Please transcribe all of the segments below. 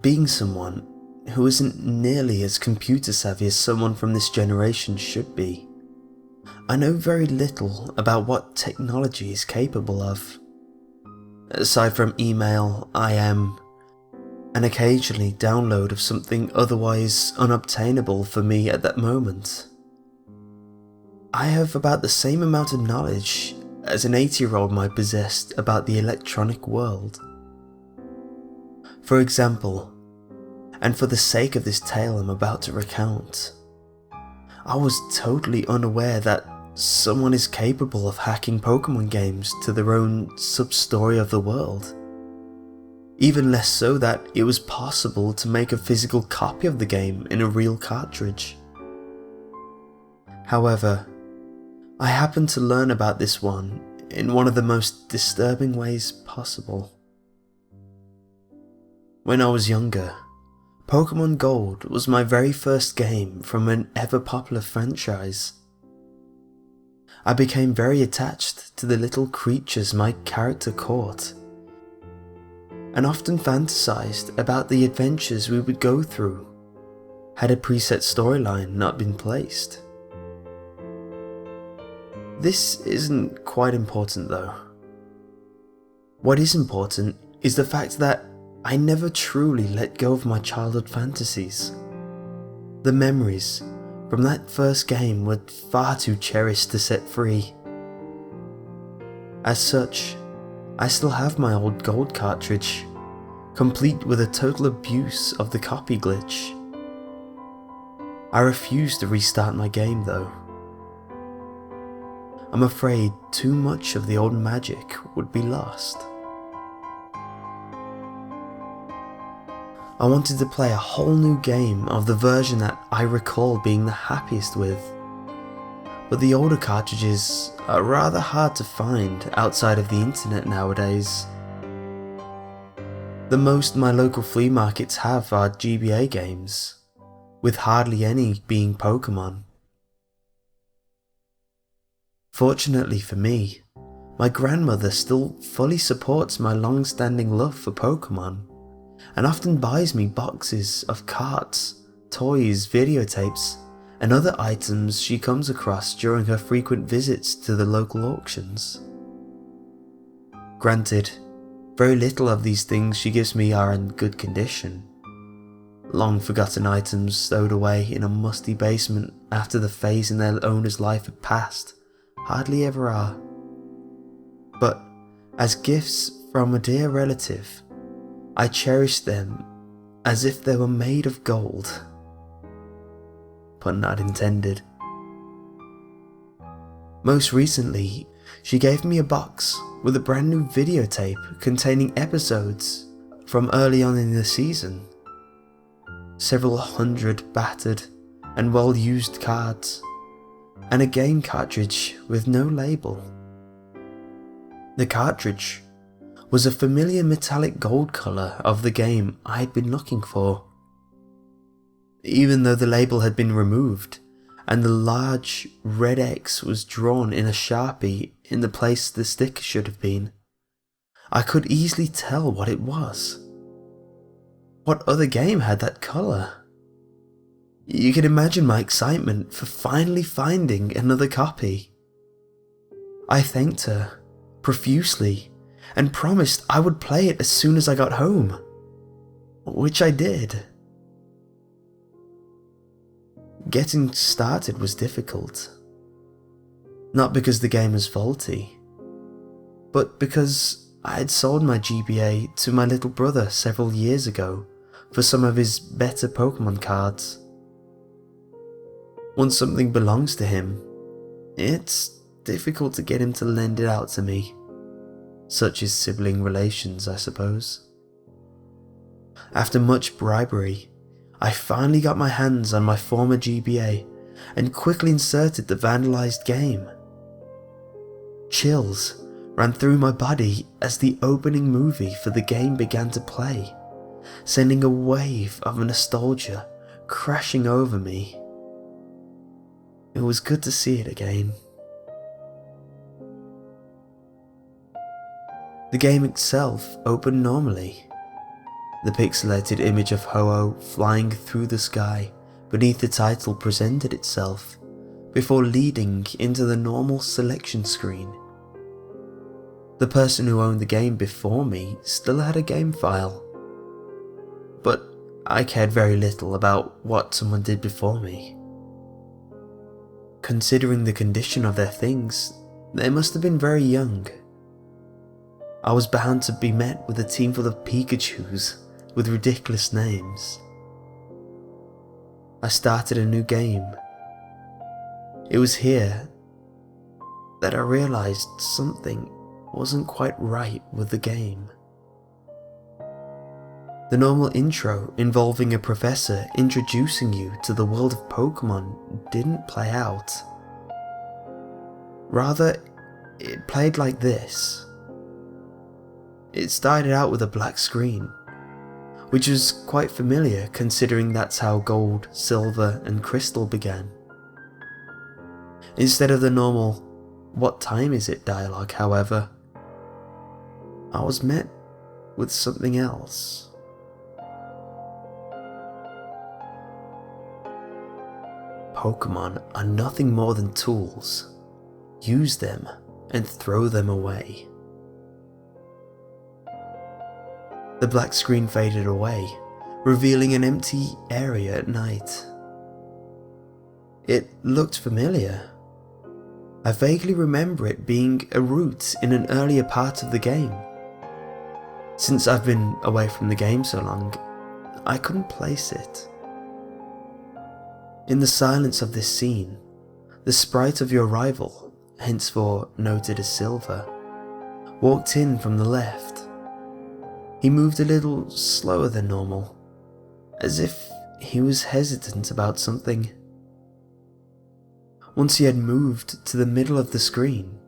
Being someone who isn't nearly as computer savvy as someone from this generation should be, I know very little about what technology is capable of. Aside from email, IM, and occasionally download of something otherwise unobtainable for me at that moment. I have about the same amount of knowledge as an 8-year-old might possess about the electronic world. For example, and for the sake of this tale I'm about to recount, I was totally unaware that someone is capable of hacking Pokemon games to their own sub-story of the world. Even less so that it was possible to make a physical copy of the game in a real cartridge. However, I happened to learn about this one in one of the most disturbing ways possible. When I was younger, Pokemon Gold was my very first game from an ever-popular franchise. I became very attached to the little creatures my character caught, and often fantasized about the adventures we would go through had a preset storyline not been placed. This isn't quite important though. What is important is the fact that I never truly let go of my childhood fantasies. The memories from that first game were far too cherished to set free. As such, I still have my old gold cartridge, complete with a total abuse of the copy glitch. I refuse to restart my game though. I'm afraid too much of the old magic would be lost. I wanted to play a whole new game of the version that I recall being the happiest with, but the older cartridges are rather hard to find outside of the internet nowadays. The most my local flea markets have are GBA games, with hardly any being Pokemon. Fortunately for me, my grandmother still fully supports my long-standing love for Pokemon, and often buys me boxes of cards, toys, videotapes, and other items she comes across during her frequent visits to the local auctions. Granted, very little of these things she gives me are in good condition. Long forgotten items stowed away in a musty basement after the phase in their owner's life had passed hardly ever are. But as gifts from a dear relative, I cherish them as if they were made of gold. Pun not intended. Most recently, she gave me a box with a brand new videotape containing episodes from early on in the season. Several hundred battered and well-used cards, and a game cartridge with no label. The cartridge was a familiar metallic gold colour of the game I had been looking for. Even though the label had been removed, and the large red X was drawn in a Sharpie in the place the sticker should have been, I could easily tell what it was. What other game had that colour? You can imagine my excitement for finally finding another copy. I thanked her profusely and promised I would play it as soon as I got home, which I did. Getting started was difficult, not because the game was faulty, but because I had sold my GBA to my little brother several years ago for some of his better Pokemon cards. Once something belongs to him, it's difficult to get him to lend it out to me. Such is sibling relations, I suppose. After much bribery, I finally got my hands on my former GBA and quickly inserted the vandalized game. Chills ran through my body as the opening movie for the game began to play, sending a wave of nostalgia crashing over me. It was good to see it again. The game itself opened normally, The pixelated image of Ho-Oh flying through the sky beneath the title presented itself, before leading into the normal selection screen. The person who owned the game before me still had a game file, but I cared very little about what someone did before me. Considering the condition of their things, they must have been very young. I was bound to be met with a team full of Pikachus with ridiculous names. I started a new game. It was here that I realized something wasn't quite right with the game. The normal intro involving a professor introducing you to the world of Pokemon didn't play out. Rather, it played like this. It started out with a black screen, which was quite familiar considering that's how Gold, Silver and Crystal began. Instead of the normal "what time is it" dialogue, however, I was met with something else. Pokemon are nothing more than tools. Use them and throw them away. The black screen faded away, revealing an empty area at night. It looked familiar. I vaguely remember it being a route in an earlier part of the game. Since I've been away from the game so long, I couldn't place it. In the silence of this scene, the sprite of your rival, henceforth noted as Silver, walked in from the left. He moved a little slower than normal, as if he was hesitant about something. Once he had moved to the middle of the screen,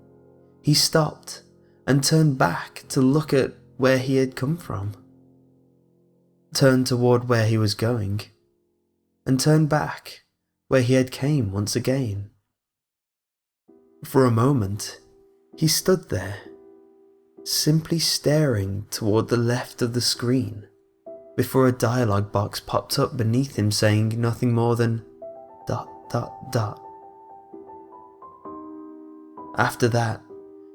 he stopped and turned back to look at where he had come from, turned toward where he was going, and turned back where he had came once again. For a moment, he stood there, simply staring toward the left of the screen, before a dialogue box popped up beneath him saying nothing more than ... After that,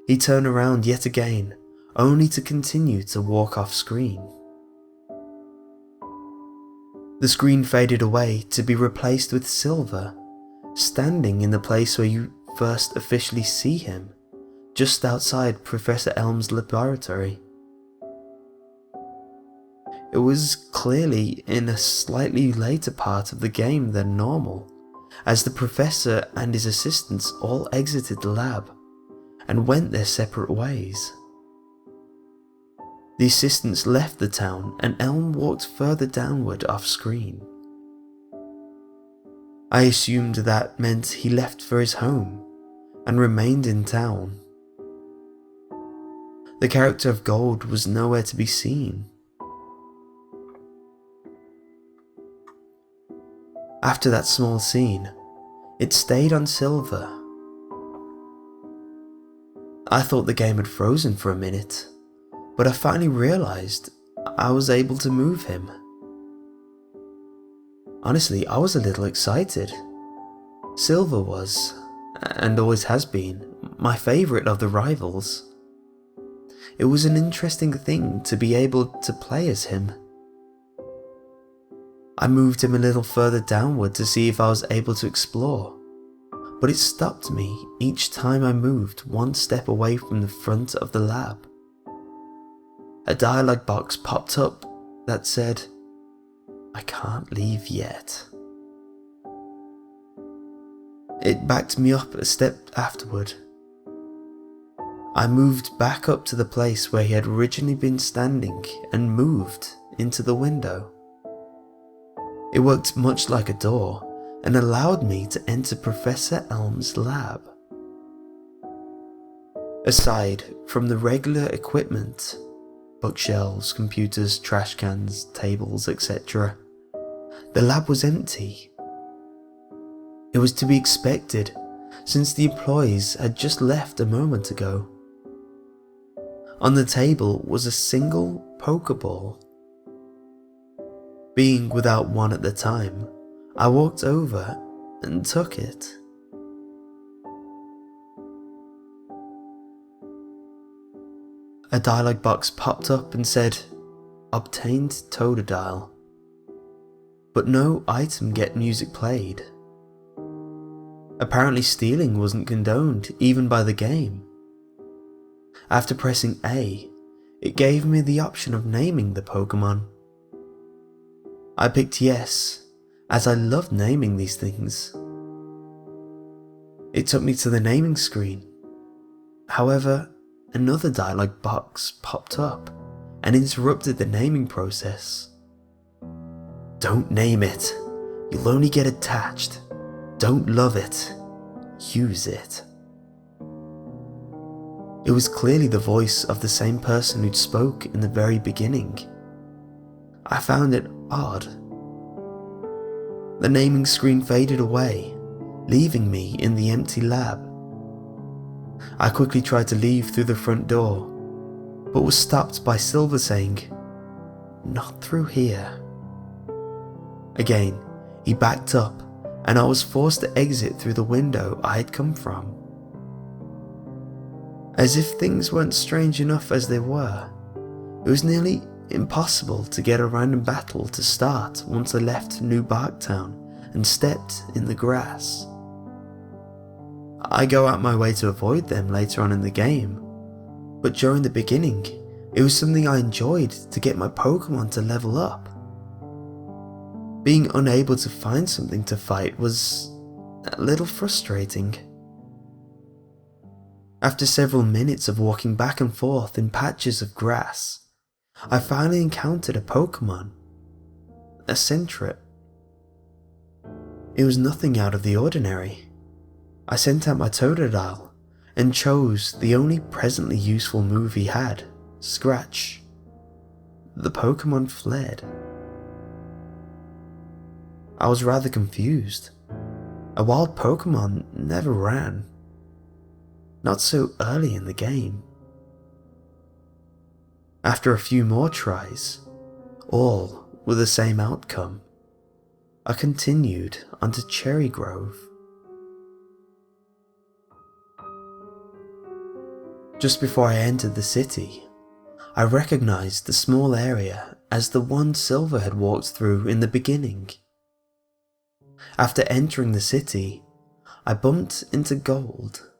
he turned around yet again, only to continue to walk off screen. The screen faded away to be replaced with Silver, standing in the place where you first officially see him, just outside Professor Elm's laboratory. It was clearly in a slightly later part of the game than normal, as the professor and his assistants all exited the lab and went their separate ways. The assistants left the town and Elm walked further downward off screen. I assumed that meant he left for his home and remained in town. The character of Gold was nowhere to be seen. After that small scene, it stayed on Silver. I thought the game had frozen for a minute, but I finally realized I was able to move him. Honestly, I was a little excited. Silver was, and always has been, my favourite of the rivals. It was an interesting thing to be able to play as him. I moved him a little further downward to see if I was able to explore, but it stopped me each time I moved one step away from the front of the lab. A dialogue box popped up that said, "I can't leave yet." It backed me up a step afterward. I moved back up to the place where he had originally been standing and moved into the window. It worked much like a door and allowed me to enter Professor Elm's lab. Aside from the regular equipment, bookshelves, computers, trash cans, tables, etc., the lab was empty. It was to be expected, since the employees had just left a moment ago. On the table was a single Pokeball. Being without one at the time, I walked over and took it. A dialogue box popped up and said, "Obtained Totodile," but no item get music played. Apparently stealing wasn't condoned even by the game. After pressing A, it gave me the option of naming the Pokemon. I picked yes, as I loved naming these things. It took me to the naming screen. However, another dialogue box popped up and interrupted the naming process. "Don't name it. You'll only get attached. Don't love it. Use it." It was clearly the voice of the same person who'd spoke in the very beginning. I found it odd. The naming screen faded away, leaving me in the empty lab. I quickly tried to leave through the front door, but was stopped by Silver saying, "Not through here." Again, he backed up, and I was forced to exit through the window I had come from. As if things weren't strange enough as they were, it was nearly impossible to get a random battle to start once I left New Barktown and stepped in the grass. I go out my way to avoid them later on in the game, but during the beginning, it was something I enjoyed to get my Pokemon to level up. Being unable to find something to fight was a little frustrating. After several minutes of walking back and forth in patches of grass, I finally encountered a Pokemon, a Centret. It was nothing out of the ordinary. I sent out my Totodile and chose the only presently useful move he had, Scratch. The Pokemon fled. I was rather confused. A wild Pokemon never ran. Not so early in the game. After a few more tries, all with the same outcome, I continued onto Cherry Grove. Just before I entered the city, I recognized the small area as the one Silver had walked through in the beginning. After entering the city, I bumped into Gold,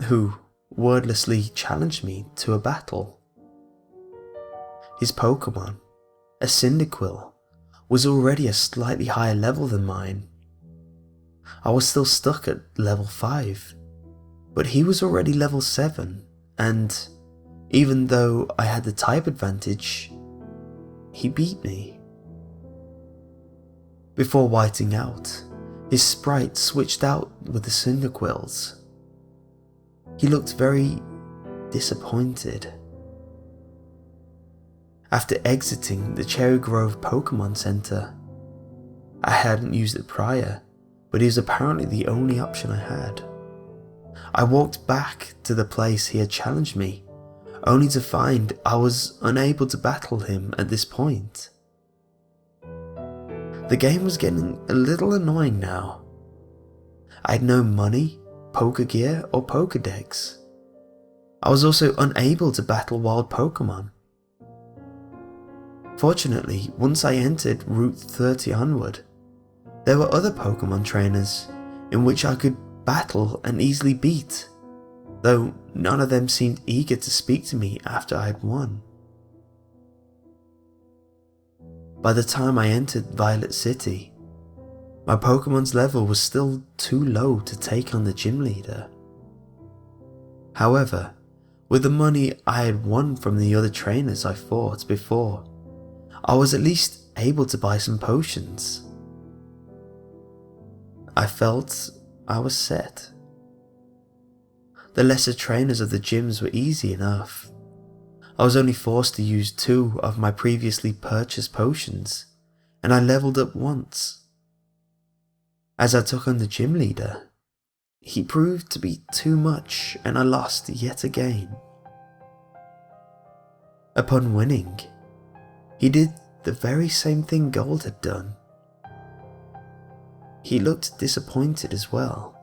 who wordlessly challenged me to a battle. His Pokemon, a Cyndaquil, was already a slightly higher level than mine. I was still stuck at level 5, but he was already level 7, and even though I had the type advantage, he beat me. Before whiting out, his sprite switched out with the Cyndaquils. He looked very disappointed. After exiting the Cherry Grove Pokemon Center, I hadn't used it prior, but it was apparently the only option I had. I walked back to the place he had challenged me, only to find I was unable to battle him at this point. The game was getting a little annoying now. I had no money, Pokegear, or Pokedex. I was also unable to battle wild Pokemon. Fortunately, once I entered Route 30 onward, there were other Pokemon trainers in which I could battle and easily beat, though none of them seemed eager to speak to me after I had won. By the time I entered Violet City, my Pokemon's level was still too low to take on the gym leader. However, with the money I had won from the other trainers I fought before, I was at least able to buy some potions. I felt I was set. The lesser trainers of the gyms were easy enough. I was only forced to use 2 of my previously purchased potions, and I leveled up once. As I took on the gym leader, he proved to be too much and I lost yet again. Upon winning, he did the very same thing Gold had done. He looked disappointed as well.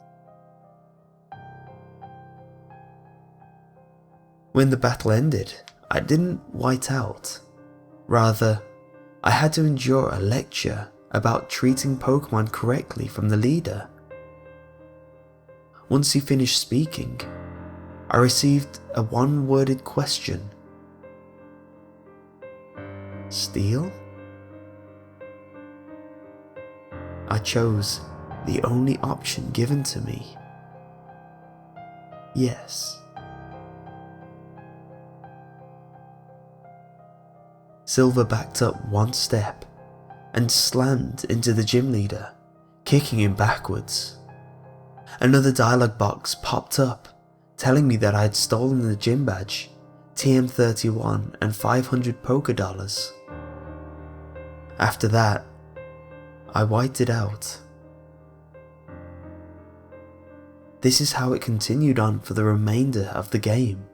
When the battle ended, I didn't white out. Rather, I had to endure a lecture about treating Pokemon correctly from the leader. Once he finished speaking, I received a one-worded question. Steel? I chose the only option given to me. Yes. Silver backed up one step and slammed into the gym leader, kicking him backwards. Another dialogue box popped up, telling me that I had stolen the gym badge, TM31 and 500 Poké Dollars. After that, I whited out. This is how it continued on for the remainder of the game.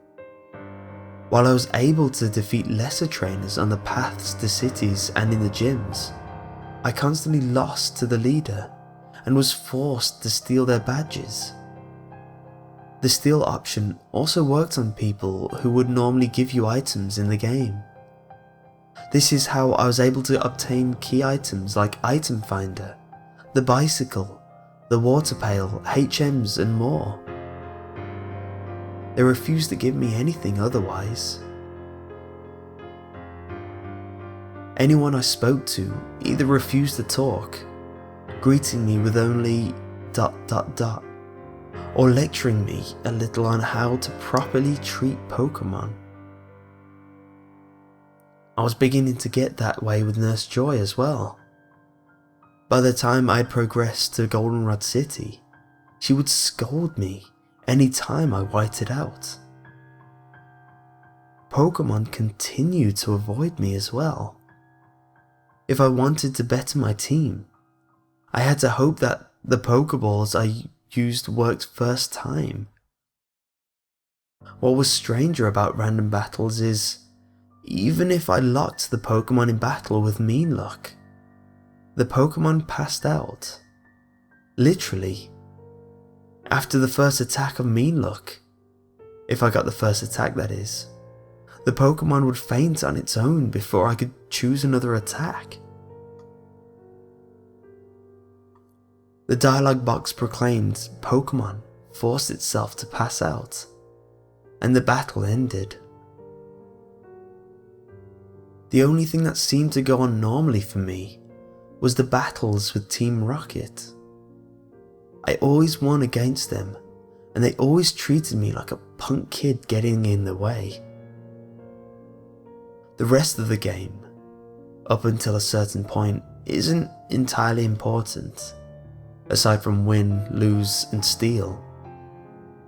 While I was able to defeat lesser trainers on the paths to cities and in the gyms, I constantly lost to the leader and was forced to steal their badges. The steal option also worked on people who would normally give you items in the game. This is how I was able to obtain key items like Item Finder, the bicycle, the water pail, HMs and more. They refused to give me anything otherwise. Anyone I spoke to either refused to talk, greeting me with only ... or lecturing me a little on how to properly treat Pokemon. I was beginning to get that way with Nurse Joy as well. By the time I had progressed to Goldenrod City, she would scold me any time I whited out. Pokemon continued to avoid me as well. If I wanted to better my team, I had to hope that the Pokeballs I used worked first time. What was stranger about random battles is, even if I locked the Pokemon in battle with mean luck, the Pokemon passed out. Literally. After the first attack of mean luck, if I got the first attack that is, the Pokemon would faint on its own before I could choose another attack. The dialogue box proclaimed Pokemon forced itself to pass out, and the battle ended. The only thing that seemed to go on normally for me was the battles with Team Rocket. I always won against them, and they always treated me like a punk kid getting in the way. The rest of the game, up until a certain point, isn't entirely important. Aside from win, lose, and steal,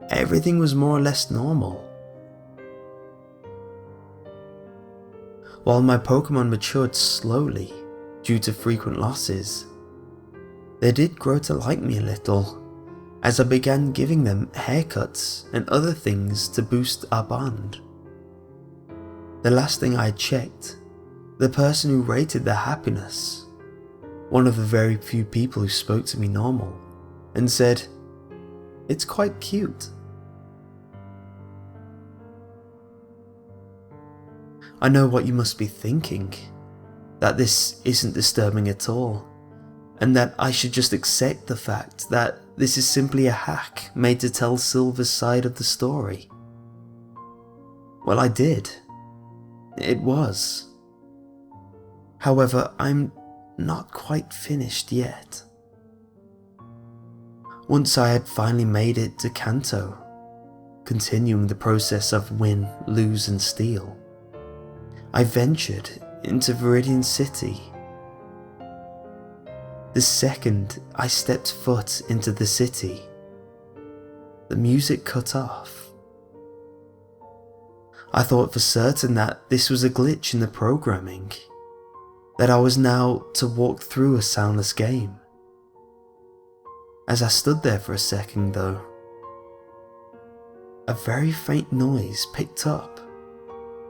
everything was more or less normal. While my Pokemon matured slowly due to frequent losses, they did grow to like me a little, as I began giving them haircuts and other things to boost our bond. The last thing I had checked, the person who rated their happiness, one of the very few people who spoke to me normal, and said, "It's quite cute." I know what you must be thinking, that this isn't disturbing at all, and that I should just accept the fact that this is simply a hack made to tell Silver's side of the story. Well, I did. It was. However, I'm not quite finished yet. Once I had finally made it to Kanto, continuing the process of win, lose and steal, I ventured into Viridian City. The second I stepped foot into the city, the music cut off. I thought for certain that this was a glitch in the programming, that I was now to walk through a soundless game. As I stood there for a second though, a very faint noise picked up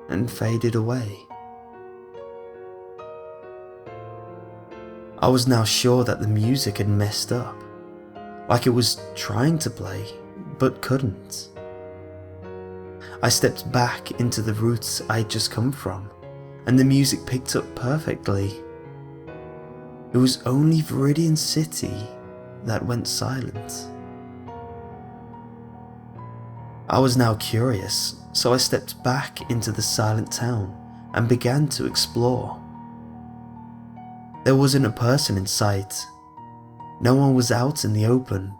and faded away. I was now sure that the music had messed up, like it was trying to play, but couldn't. I stepped back into the route I had just come from, and the music picked up perfectly. It was only Viridian City that went silent. I was now curious, so I stepped back into the silent town and began to explore. There wasn't a person in sight. No one was out in the open,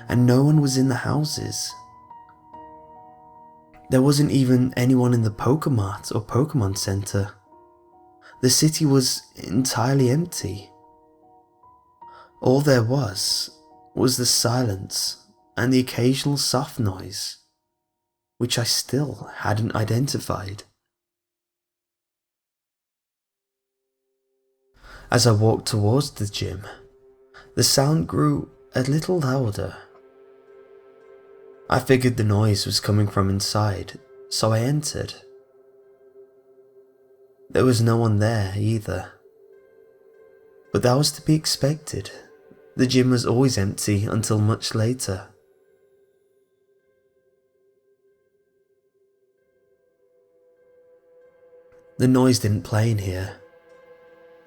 and no one was in the houses. There wasn't even anyone in the Pokemart or Pokemon Center. The city was entirely empty. All there was the silence and the occasional soft noise, which I still hadn't identified. As I walked towards the gym, the sound grew a little louder. I figured the noise was coming from inside, so I entered. There was no one there either. But that was to be expected. The gym was always empty until much later. The noise didn't play in here,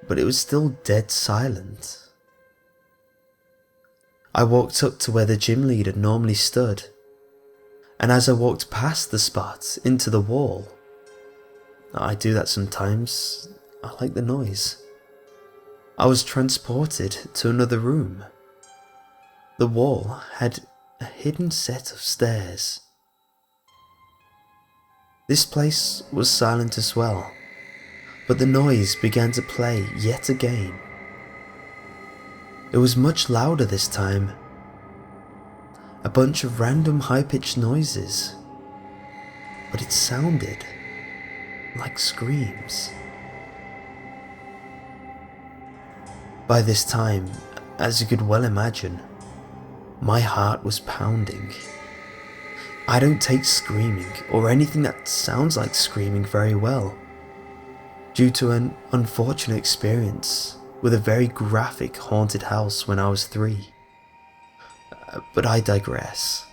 but it was still dead silent. I walked up to where the gym leader normally stood, and as I walked past the spot into the wall, I do that sometimes, I like the noise, I was transported to another room. The wall had a hidden set of stairs. This place was silent as well, but the noise began to play yet again. It was much louder this time. A bunch of random high-pitched noises, but it sounded like screams. By this time, as you could well imagine, my heart was pounding. I don't take screaming or anything that sounds like screaming very well, due to an unfortunate experience with a very graphic haunted house when I was 3. But I digress.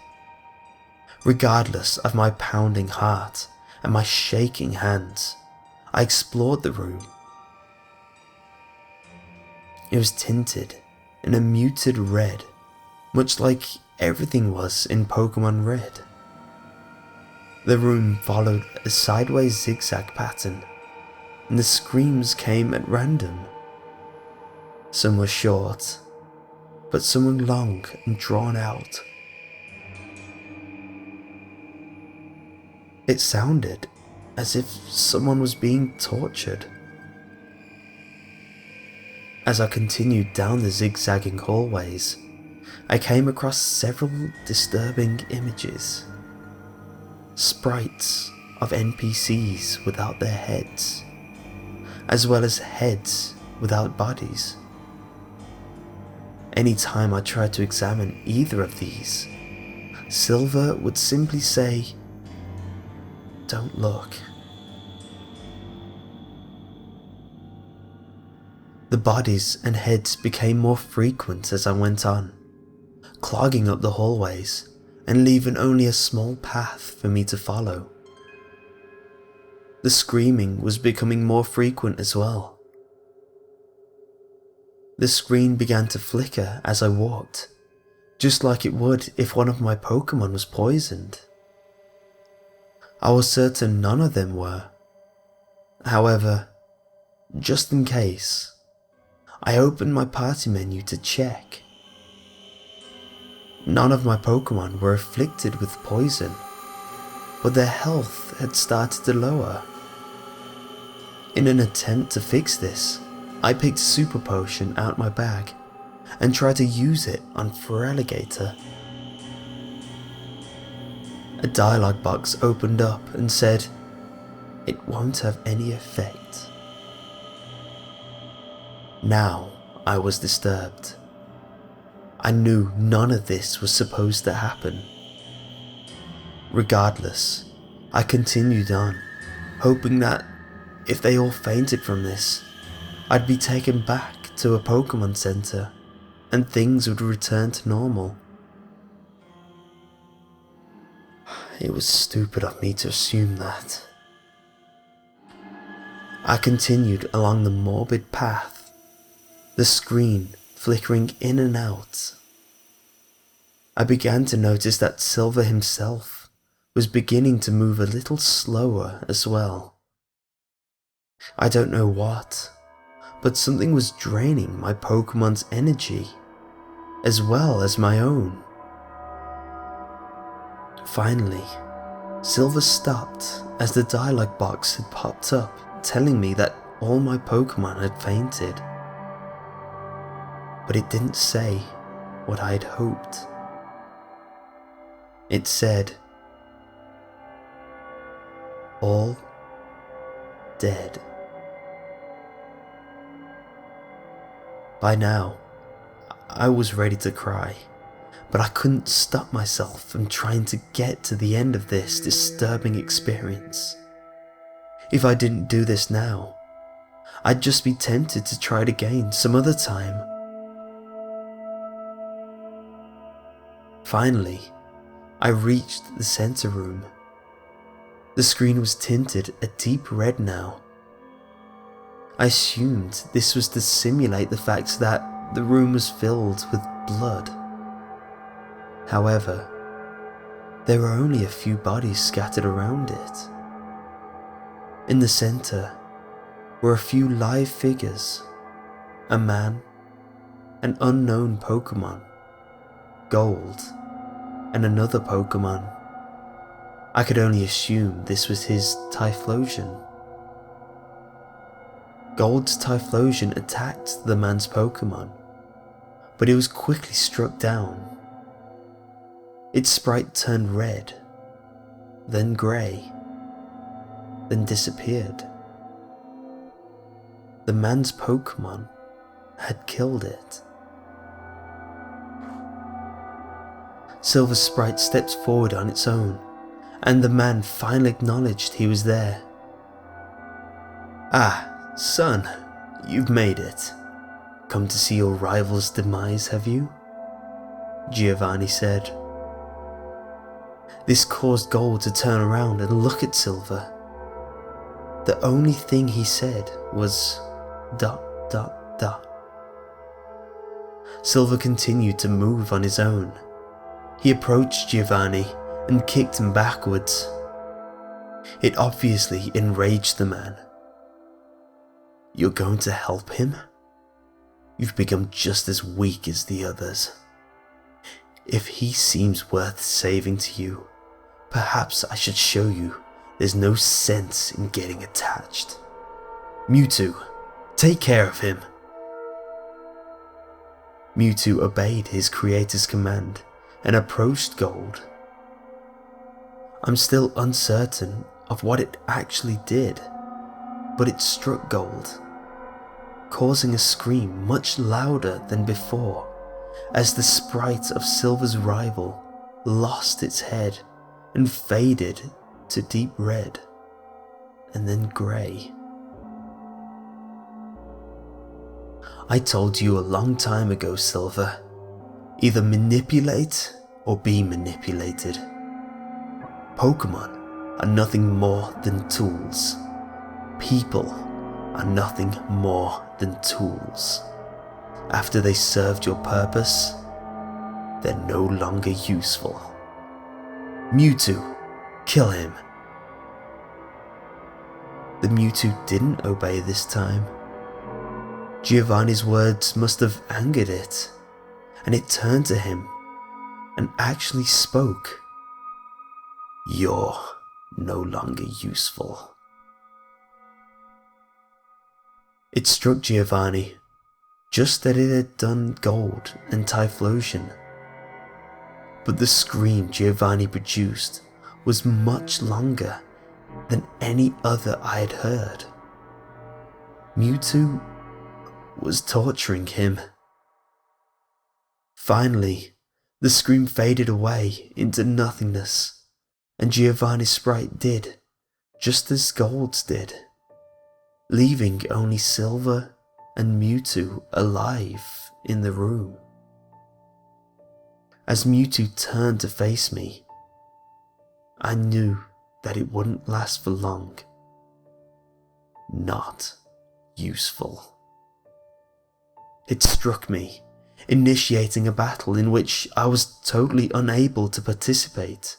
Regardless of my pounding heart and my shaking hands, I explored the room. It was tinted in a muted red, much like everything was in Pokemon Red. The room followed a sideways zigzag pattern, and the screams came at random. Some were short, but some were long and drawn out. It sounded as if someone was being tortured. As I continued down the zigzagging hallways, I came across several disturbing images. Sprites of NPCs without their heads, as well as heads without bodies. Anytime I tried to examine either of these, Silver would simply say, "Don't look." The bodies and heads became more frequent as I went on, clogging up the hallways and leaving only a small path for me to follow. The screaming was becoming more frequent as well. The screen began to flicker as I walked, just like it would if one of my Pokemon was poisoned. I was certain none of them were. However, just in case, I opened my party menu to check. None of my Pokemon were afflicted with poison, but their health had started to lower. In an attempt to fix this, I picked Super Potion out my bag and tried to use it on Feraligatr. A dialogue box opened up and said, "It won't have any effect." Now I was disturbed. I knew none of this was supposed to happen. Regardless, I continued on, hoping that if they all fainted from this, I'd be taken back to a Pokemon Center and things would return to normal. It was stupid of me to assume that. I continued along the morbid path, the screen flickering in and out. I began to notice that Silver himself was beginning to move a little slower as well. I don't know what, but something was draining my Pokemon's energy, as well as my own. Finally, Silver stopped as the dialogue box had popped up, telling me that all my Pokemon had fainted. But it didn't say what I'd hoped. It said, all dead. By now, I was ready to cry, but I couldn't stop myself from trying to get to the end of this disturbing experience. If I didn't do this now, I'd just be tempted to try it again some other time. Finally, I reached the center room. The screen was tinted a deep red now. I assumed this was to simulate the fact that the room was filled with blood. However, there were only a few bodies scattered around it. In the center were a few live figures, a man, an unknown Pokemon, Gold, and another Pokemon. I could only assume this was his Typhlosion. Gold's Typhlosion attacked the man's Pokemon, but it was quickly struck down. Its sprite turned red, then grey, then disappeared. The man's Pokemon had killed it. Silver's sprite stepped forward on its own, and the man finally acknowledged he was there. "Ah, son, you've made it. Come to see your rival's demise, have you?" Giovanni said. This caused Gold to turn around and look at Silver. The only thing he said was ... Silver continued to move on his own. He approached Giovanni and kicked him backwards. It obviously enraged the man. "You're going to help him? You've become just as weak as the others. If he seems worth saving to you, perhaps I should show you there's no sense in getting attached. Mewtwo, take care of him." Mewtwo obeyed his creator's command and approached Gold. I'm still uncertain of what it actually did, but it struck Gold, causing a scream much louder than before as the sprite of Silver's rival lost its head and faded to deep red and then grey. I told you a long time ago, Silver, either manipulate or be manipulated. Pokemon are nothing more than tools. People are nothing more than tools. After they served your purpose, they're no longer useful. Mewtwo, kill him. The Mewtwo didn't obey this time. Giovanni's words must have angered it, and it turned to him and actually spoke. "You're no longer useful." It struck Giovanni, just as it had done Gold and Typhlosion. But the scream Giovanni produced was much longer than any other I had heard. Mewtwo was torturing him. Finally, the scream faded away into nothingness, and Giovanni's sprite did, just as Gold's did, leaving only Silver and Mewtwo alive in the room. As Mewtwo turned to face me, I knew that it wouldn't last for long. Not useful. It struck me, initiating a battle in which I was totally unable to participate.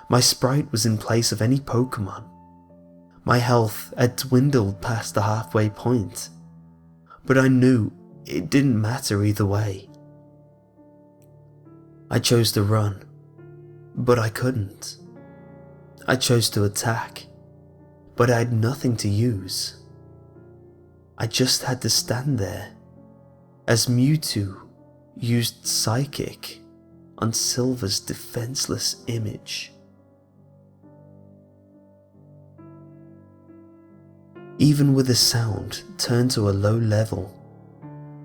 My sprite was in place of any Pokemon. My health had dwindled past the halfway point, but I knew it didn't matter either way. I chose to run, but I couldn't. I chose to attack, but I had nothing to use. I just had to stand there as Mewtwo used Psychic on Silver's defenseless image. Even with the sound turned to a low level,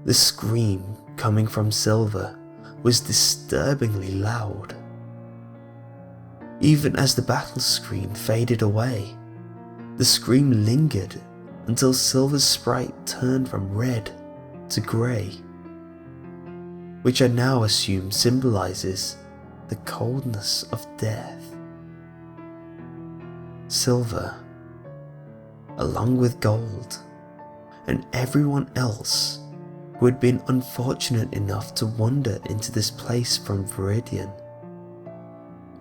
the scream coming from Silver was disturbingly loud. Even as the battle screen faded away, the scream lingered until Silver's sprite turned from red to grey, which I now assume symbolizes the coldness of death. Silver, along with Gold and everyone else who had been unfortunate enough to wander into this place from Viridian,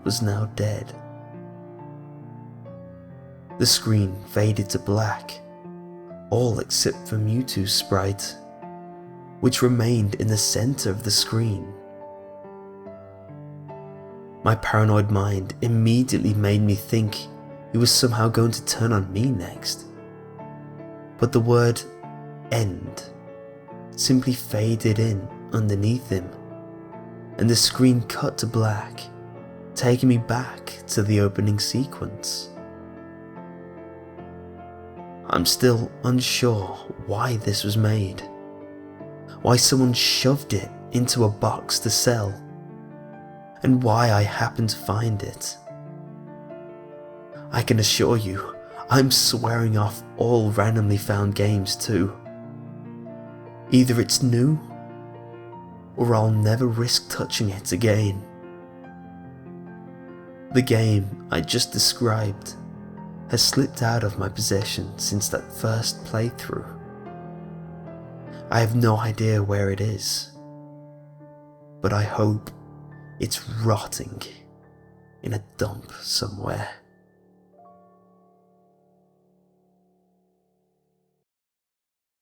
was now dead. The screen faded to black, all except for Mewtwo's sprite, which remained in the center of the screen. My paranoid mind immediately made me think he was somehow going to turn on me next. But the word "end" simply faded in underneath him, and the screen cut to black, taking me back to the opening sequence. I'm still unsure why this was made, why someone shoved it into a box to sell, and why I happened to find it. I can assure you, I'm swearing off all randomly found games too. Either it's new, or I'll never risk touching it again. The game I just described has slipped out of my possession since that first playthrough. I have no idea where it is, but I hope it's rotting in a dump somewhere.